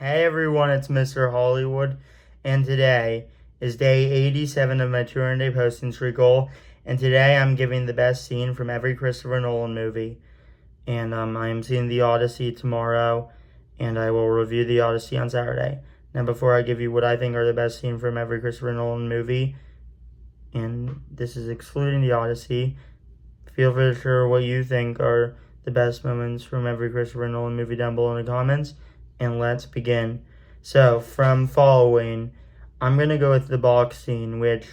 Hey everyone, it's Mr. Hollywood, and today is day 87 of my 200-day posting streak goal, and today I'm giving the best scene from every Christopher Nolan movie, and I am seeing the Odyssey tomorrow, and I will review the Odyssey on Saturday. Now before I give you what I think are the best scene from every Christopher Nolan movie, and this is excluding the Odyssey, feel free to share what you think are the best moments from every Christopher Nolan movie down below in the comments. And let's begin. So, from following, I'm going to go with the box scene, which,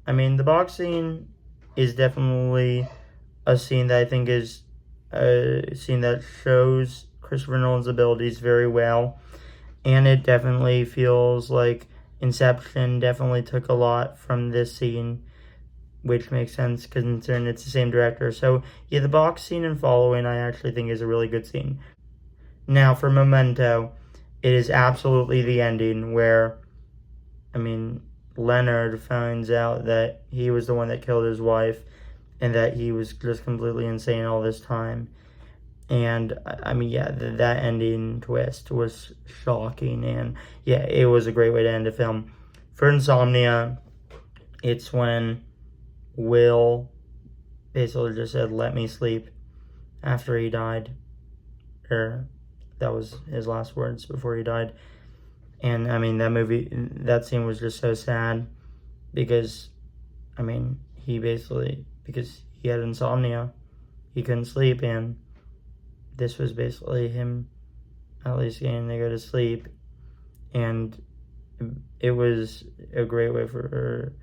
the box scene is definitely a scene that I think is a scene that shows Christopher Nolan's abilities very well. And it definitely feels like Inception definitely took a lot from this scene, which makes sense considering it's the same director. So, yeah, the box scene and following I actually think is a really good scene. Now, for Memento, it is absolutely the ending where, Leonard finds out that he was the one that killed his wife and that he was just completely insane all this time. And, that ending twist was shocking. And, yeah, it was a great way to end a film. For Insomnia, it's when Will basically just said, "Let me sleep," after he died. That was his last words before he died. And, that scene was just so sad because, because he had insomnia, he couldn't sleep, and this was basically him at least getting to go to sleep. And it was a great way for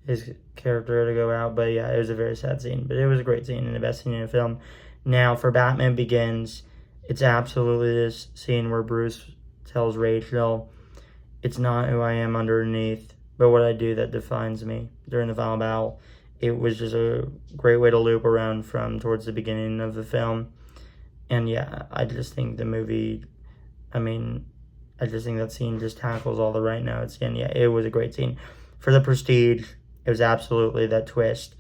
his character to go out. But, yeah, it was a very sad scene. But it was a great scene and the best scene in the film. Now, for Batman Begins, it's absolutely this scene where Bruce tells Rachel, "It's not who I am underneath, but what I do that defines me," during the final battle. It was just a great way to loop around from towards the beginning of the film. And yeah, I just think the movie, I just think that scene just tackles all the right notes. And yeah, it was a great scene. For The Prestige, it was absolutely that twist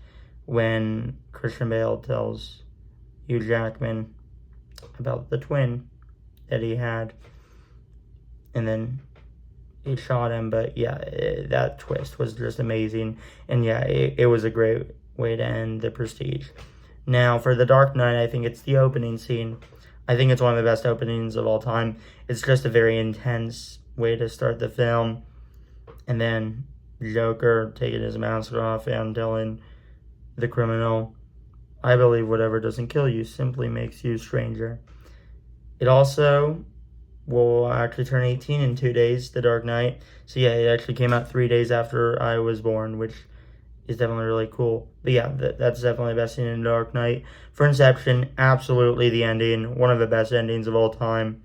when Christian Bale tells Hugh Jackman about the twin that he had, and then he shot him. But yeah, that twist was just amazing, and yeah, it was a great way to end The Prestige. Now, for The Dark Knight, I think it's the opening scene. I think it's one of the best openings of all time. It's just a very intense way to start the film, and then Joker taking his mask off and telling the criminal, "I believe whatever doesn't kill you simply makes you a stranger." It also will actually turn 18 in 2 days, The Dark Knight. So yeah, it actually came out 3 days after I was born, which is definitely really cool. But yeah, that's definitely the best scene in The Dark Knight. For Inception, absolutely the ending. One of the best endings of all time.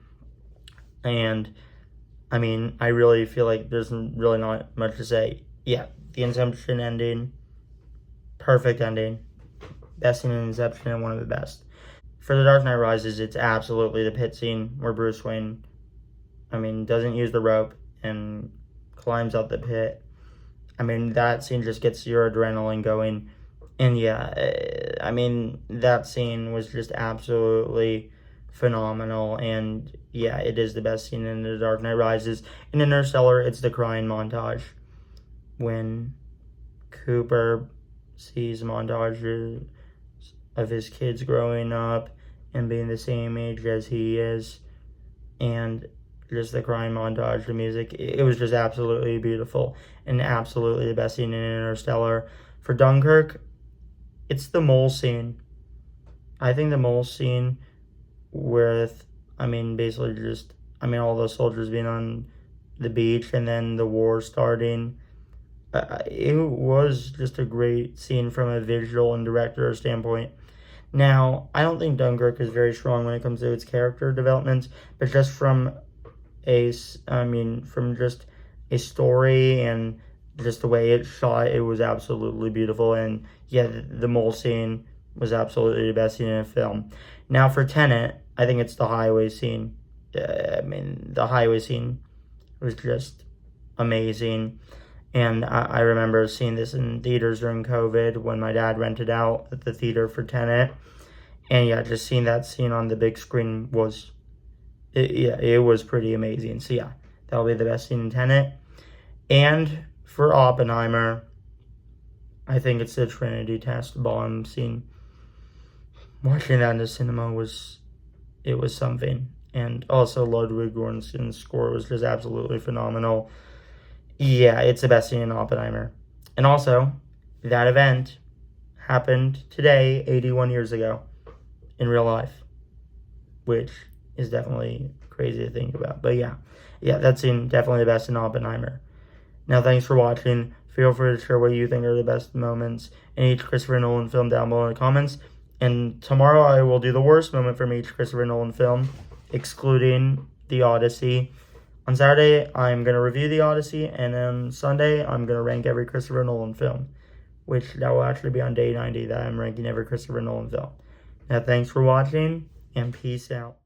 And, I really feel like there's really not much to say. Yeah, the Inception ending, perfect ending. Best scene in Inception and one of the best. For The Dark Knight Rises, it's absolutely the pit scene where Bruce Wayne, doesn't use the rope and climbs out the pit. That scene just gets your adrenaline going. And yeah, that scene was just absolutely phenomenal. And yeah, it is the best scene in The Dark Knight Rises. In Interstellar, it's the crying montage. When Cooper sees montages of his kids growing up and being the same age as he is, and just the crying montage, the music, it was just absolutely beautiful and absolutely the best scene in Interstellar. For Dunkirk, it's the mole scene. I think the mole scene with, basically just, all those soldiers being on the beach and then the war starting, it was just a great scene from a visual and director standpoint. Now, I don't think Dunkirk is very strong when it comes to its character developments, but just from just a story and just the way it's shot, it was absolutely beautiful. And yeah, the mole scene was absolutely the best scene in a film. Now, for Tenet, I think it's the highway scene. The highway scene was just amazing. And I remember seeing this in theaters during COVID when my dad rented out at the theater for Tenet. And yeah, just seeing that scene on the big screen was it was pretty amazing. So yeah, that'll be the best scene in Tenet. And for Oppenheimer, I think it's the Trinity Test bomb scene. Watching that in the cinema was something. And also Ludwig Göransson's score was just absolutely phenomenal. Yeah, it's the best scene in Oppenheimer. And also, that event happened today, 81 years ago, in real life, which is definitely crazy to think about. But yeah, that scene definitely the best in Oppenheimer. Now, thanks for watching. Feel free to share what you think are the best moments in each Christopher Nolan film down below in the comments. And tomorrow I will do the worst moment from each Christopher Nolan film, excluding the Oddysey. On Saturday, I'm going to review the Oddysey, and on Sunday, I'm going to rank every Christopher Nolan film, which that will actually be on day 90 that I'm ranking every Christopher Nolan film. Now, thanks for watching, and peace out.